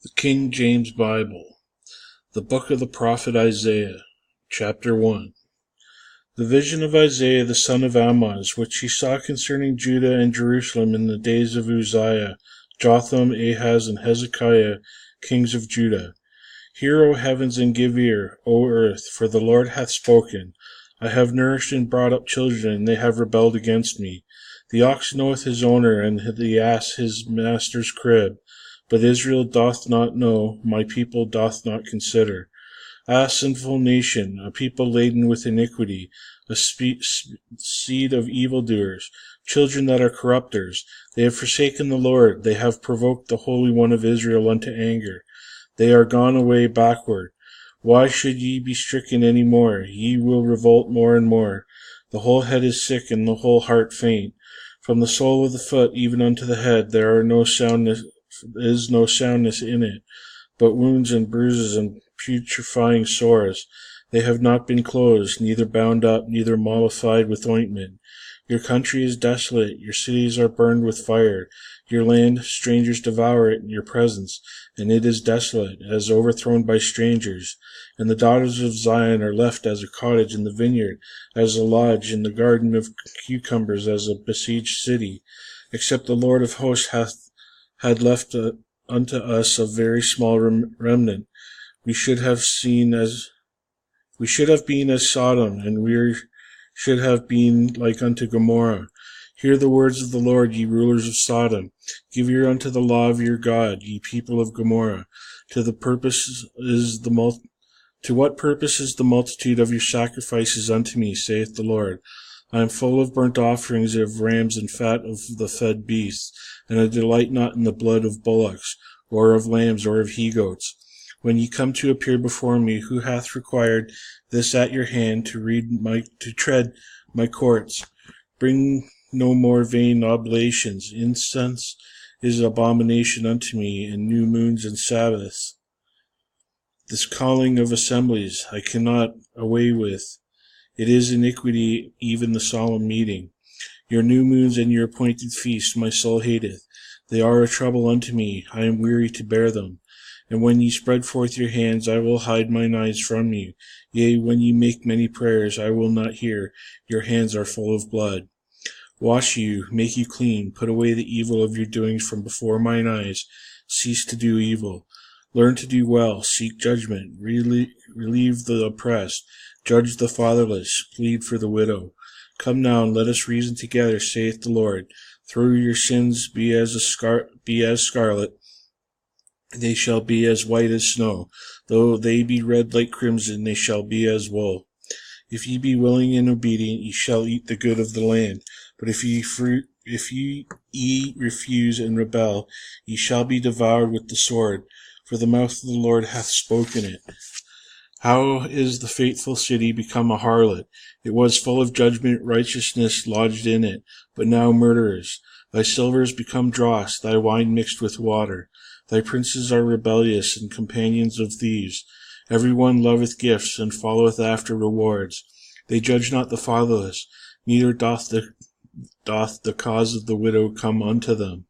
The King James Bible, the book of the prophet Isaiah, chapter 1. The vision of Isaiah the son of Amoz, which he saw concerning Judah and Jerusalem in the days of Uzziah, Jotham, Ahaz, and Hezekiah, kings of Judah. Hear, O heavens, and give ear, O earth, for the Lord hath spoken. I have nourished and brought up children, and they have rebelled against me. The ox knoweth his owner, and the ass his master's crib. But Israel doth not know, my people doth not consider. Ah, sinful nation, a people laden with iniquity, a seed of evildoers, children that are corrupters. They have forsaken the Lord, they have provoked the Holy One of Israel unto anger. They are gone away backward. Why should ye be stricken any more? Ye will revolt more and more. The whole head is sick, and the whole heart faint. From the sole of the foot even unto the head there is no soundness in it, but wounds and bruises and putrefying sores. They have not been closed, neither bound up, neither mollified with ointment. Your country is desolate, your cities are burned with fire. Your land, strangers devour it in your presence, and it is desolate, as overthrown by strangers. And the daughters of Zion are left as a cottage in the vineyard, as a lodge in the garden of cucumbers, as a besieged city. Except the Lord of hosts had left unto us a very small remnant, we should have been as Sodom, and we should have been like unto Gomorrah. Hear the words of the Lord, ye rulers of Sodom. Give ear unto the law of your God, ye people of Gomorrah. To what purpose is the multitude of your sacrifices unto me, saith the Lord? I am full of burnt offerings of rams and fat of the fed beasts, and I delight not in the blood of bullocks, or of lambs, or of he-goats. When ye come to appear before me, who hath required this at your hand, to tread my courts? Bring no more vain oblations. Incense is abomination unto me, and new moons and Sabbaths. This calling of assemblies I cannot away with. It is iniquity, even the solemn meeting. Your new moons and your appointed feasts my soul hateth. They are a trouble unto me, I am weary to bear them. And when ye spread forth your hands, I will hide mine eyes from you. Yea, when ye make many prayers, I will not hear. Your hands are full of blood. Wash you, make you clean, put away the evil of your doings from before mine eyes. Cease to do evil. Learn to do well, seek judgment, relieve the oppressed, judge the fatherless, plead for the widow. Come now, and let us reason together, saith the Lord. Though your sins be as scarlet, they shall be as white as snow. Though they be red like crimson, they shall be as wool. If ye be willing and obedient, ye shall eat the good of the land. But if ye refuse and rebel, ye shall be devoured with the sword, for the mouth of the Lord hath spoken it. How is the faithful city become a harlot? It was full of judgment, righteousness lodged in it, but now murderers. Thy silver is become dross, thy wine mixed with water. Thy princes are rebellious, and companions of thieves. Every one loveth gifts, and followeth after rewards. They judge not the fatherless, neither doth the cause of the widow come unto them.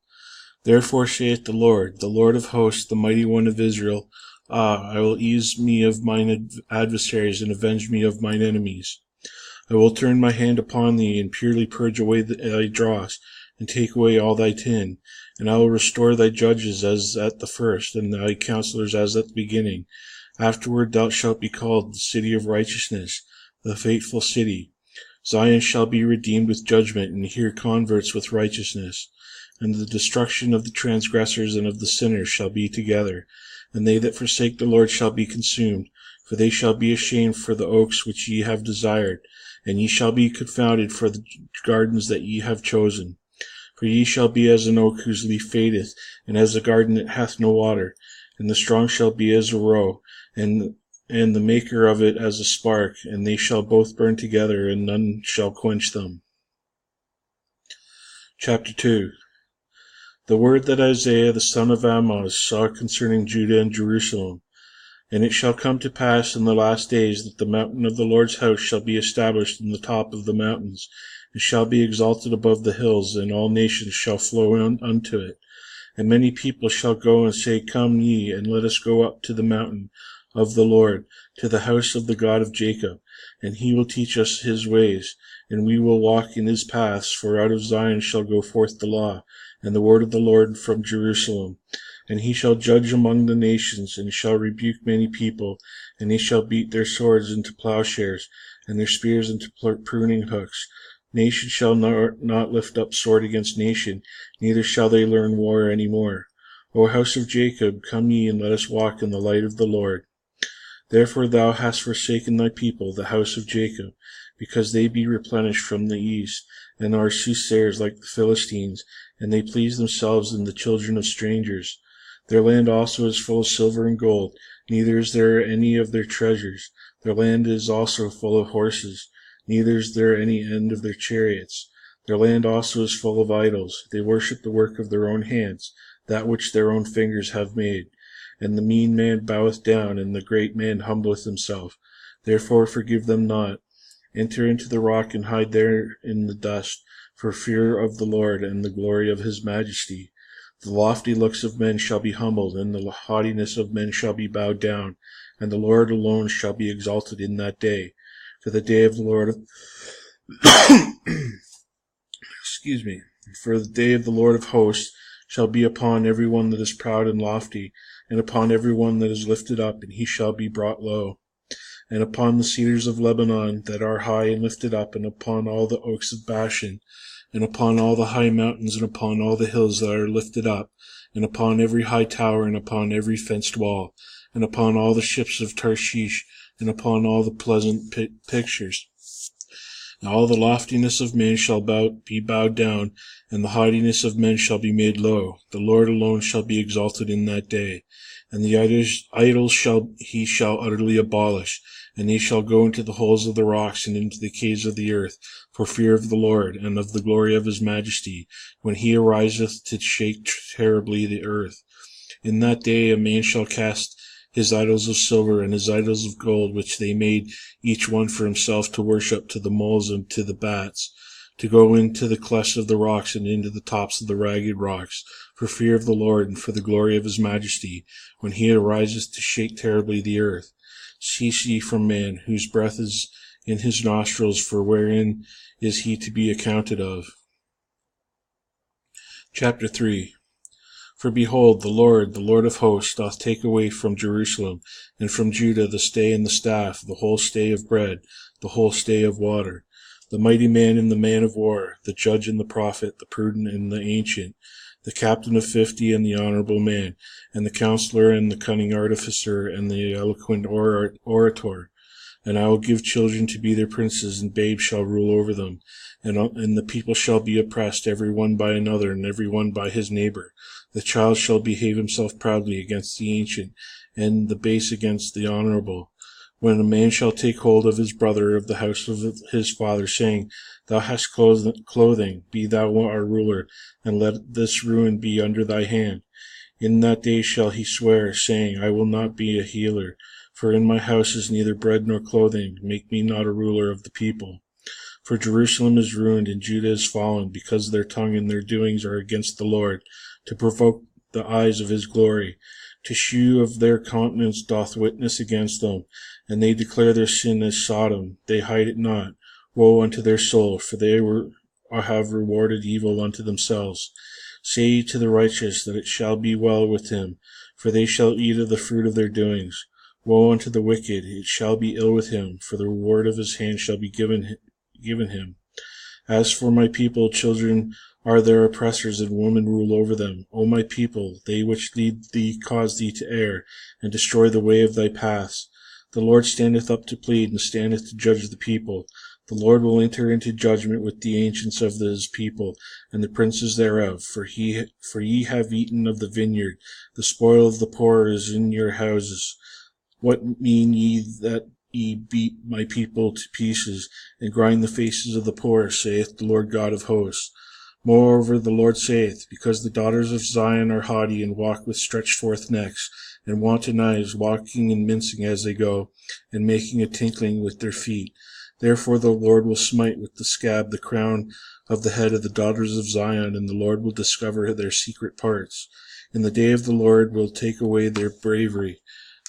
Therefore saith the Lord of hosts, the mighty one of Israel, I will ease me of mine adversaries, and avenge me of mine enemies. I will turn my hand upon thee, and purely purge away thy dross, and take away all thy tin. And I will restore thy judges as at the first, and thy counselors as at the beginning. Afterward thou shalt be called the city of righteousness, the faithful city. Zion shall be redeemed with judgment, and her converts with righteousness. And the destruction of the transgressors and of the sinners shall be together. And they that forsake the Lord shall be consumed, for they shall be ashamed for the oaks which ye have desired, and ye shall be confounded for the gardens that ye have chosen. For ye shall be as an oak whose leaf fadeth, and as a garden that hath no water. And the strong shall be as a roe, and the maker of it as a spark, and they shall both burn together, and none shall quench them. Chapter 2. The word that Isaiah the son of Amoz saw concerning Judah and Jerusalem. And it shall come to pass in the last days that the mountain of the Lord's house shall be established in the top of the mountains, and shall be exalted above the hills, and all nations shall flow unto it. And many people shall go and say, Come ye, and let us go up to the mountain of the Lord, to the house of the God of Jacob, and he will teach us his ways, and we will walk in his paths. For out of Zion shall go forth the law, and the word of the Lord from Jerusalem. And he shall judge among the nations, and shall rebuke many people, and they shall beat their swords into plowshares, and their spears into pruning hooks. Nation shall not lift up sword against nation, neither shall they learn war any more. O house of Jacob, come ye, and let us walk in the light of the Lord. Therefore thou hast forsaken thy people, the house of Jacob, because they be replenished from the east, and are soothsayers like the Philistines, and they please themselves in the children of strangers. Their land also is full of silver and gold, neither is there any of their treasures. Their land is also full of horses, neither is there any end of their chariots. Their land also is full of idols. They worship the work of their own hands, that which their own fingers have made. And the mean man boweth down, and the great man humbleth himself. Therefore forgive them not. Enter into the rock, and hide there in the dust, for fear of the Lord and the glory of his majesty. The lofty looks of men shall be humbled, and the haughtiness of men shall be bowed down, and the Lord alone shall be exalted in that day. For the day of the Lord For the day of the Lord of hosts shall be upon every one that is proud and lofty, and upon every one that is lifted up, and he shall be brought low. And upon the cedars of Lebanon that are high and lifted up, and upon all the oaks of Bashan, and upon all the high mountains, and upon all the hills that are lifted up, and upon every high tower, and upon every fenced wall, and upon all the ships of Tarshish, and upon all the pleasant pictures. And all the loftiness of men shall be bowed down, and the haughtiness of men shall be made low. The Lord alone shall be exalted in that day. And the idols he shall utterly abolish, and they shall go into the holes of the rocks and into the caves of the earth, for fear of the Lord and of the glory of his majesty, when he ariseth to shake terribly the earth. In that day a man shall cast his idols of silver and his idols of gold, which they made each one for himself to worship, to the moles and to the bats, to go into the clefts of the rocks and into the tops of the ragged rocks, for fear of the Lord and for the glory of his majesty, when he ariseth to shake terribly the earth. Cease ye from man, whose breath is in his nostrils, for wherein is he to be accounted of? Chapter 3. For behold, the Lord of hosts, doth take away from Jerusalem and from Judah the stay and the staff, the whole stay of bread, the whole stay of water, the mighty man and the man of war, the judge and the prophet, the prudent and the ancient, the captain of 50 and the honorable man, and the counselor and the cunning artificer and the eloquent orator. And I will give children to be their princes, and babes shall rule over them. And the people shall be oppressed, every one by another, and every one by his neighbor. The child shall behave himself proudly against the ancient, and the base against the honorable. When a man shall take hold of his brother of the house of his father, saying, Thou hast clothing, be thou our ruler, and let this ruin be under thy hand. In that day shall he swear, saying, I will not be a healer, for in my house is neither bread nor clothing. Make me not a ruler of the people. For Jerusalem is ruined, and Judah is fallen, because their tongue and their doings are against the Lord, to provoke the eyes of his glory. To shew of their countenance doth witness against them, and they declare their sin as Sodom. They hide it not. Woe unto their soul, for they have rewarded evil unto themselves. Say ye to the righteous that it shall be well with him, for they shall eat of the fruit of their doings. Woe unto the wicked, it shall be ill with him, for the reward of his hand shall be given him. As for my people, children are their oppressors, and women rule over them. O my people, they which lead thee cause thee to err, and destroy the way of thy paths. The Lord standeth up to plead, and standeth to judge the people. The Lord will enter into judgment with the ancients of his people, and the princes thereof. For ye have eaten of the vineyard, the spoil of the poor is in your houses. What mean ye that ye beat my people to pieces, and grind the faces of the poor, saith the Lord God of hosts? Moreover, the Lord saith, because the daughters of Zion are haughty, and walk with stretched forth necks, and wanton eyes, walking and mincing as they go, and making a tinkling with their feet. Therefore the Lord will smite with the scab the crown of the head of the daughters of Zion, and the Lord will discover their secret parts. In the day of the Lord will take away their bravery,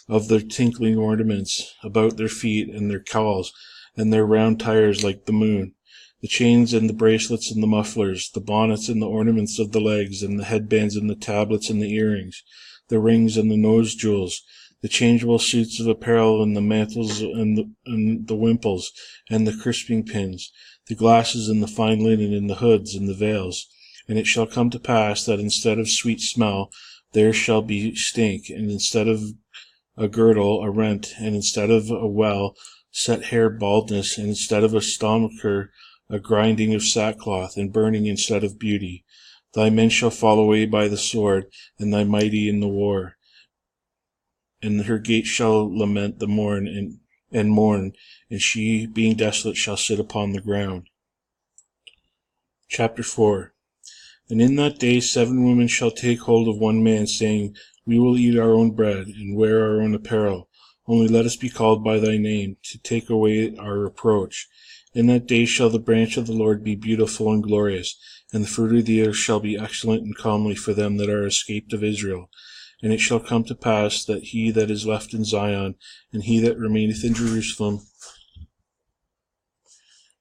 of their tinkling ornaments about their feet, and their cowls, and their round tires like the moon, the chains and the bracelets and the mufflers, the bonnets and the ornaments of the legs, and the headbands and the tablets and the earrings, the rings and the nose jewels, the changeable suits of apparel, and the mantles and the wimples, and the crisping pins, the glasses and the fine linen, and the hoods and the veils. And it shall come to pass that instead of sweet smell there shall be stink, and instead of a girdle a rent, and instead of a well set hair baldness, and instead of a stomacher a grinding of sackcloth, and burning instead of beauty. Thy men shall fall away by the sword, and thy mighty in the war. And her gates shall lament the morn, and mourn, and she, being desolate, shall sit upon the ground. Chapter 4. And in that day 7 women shall take hold of one man, saying, We will eat our own bread, and wear our own apparel. Only let us be called by thy name, to take away our reproach. In that day shall the branch of the Lord be beautiful and glorious, and the fruit of the earth shall be excellent and comely for them that are escaped of Israel. And it shall come to pass that he that is left in Zion, and he that remaineth in Jerusalem,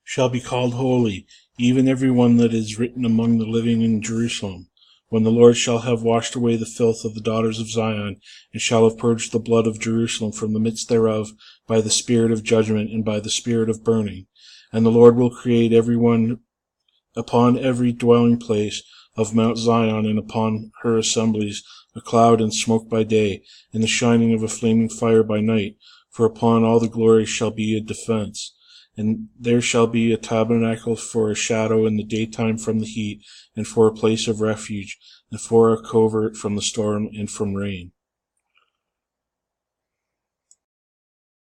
shall be called holy, even every one that is written among the living in Jerusalem. When the Lord shall have washed away the filth of the daughters of Zion, and shall have purged the blood of Jerusalem from the midst thereof by the spirit of judgment and by the spirit of burning. And the Lord will create every one upon every dwelling place of Mount Zion, and upon her assemblies, a cloud and smoke by day, and the shining of a flaming fire by night, for upon all the glory shall be a defense. And there shall be a tabernacle for a shadow in the daytime from the heat, and for a place of refuge, and for a covert from the storm and from rain.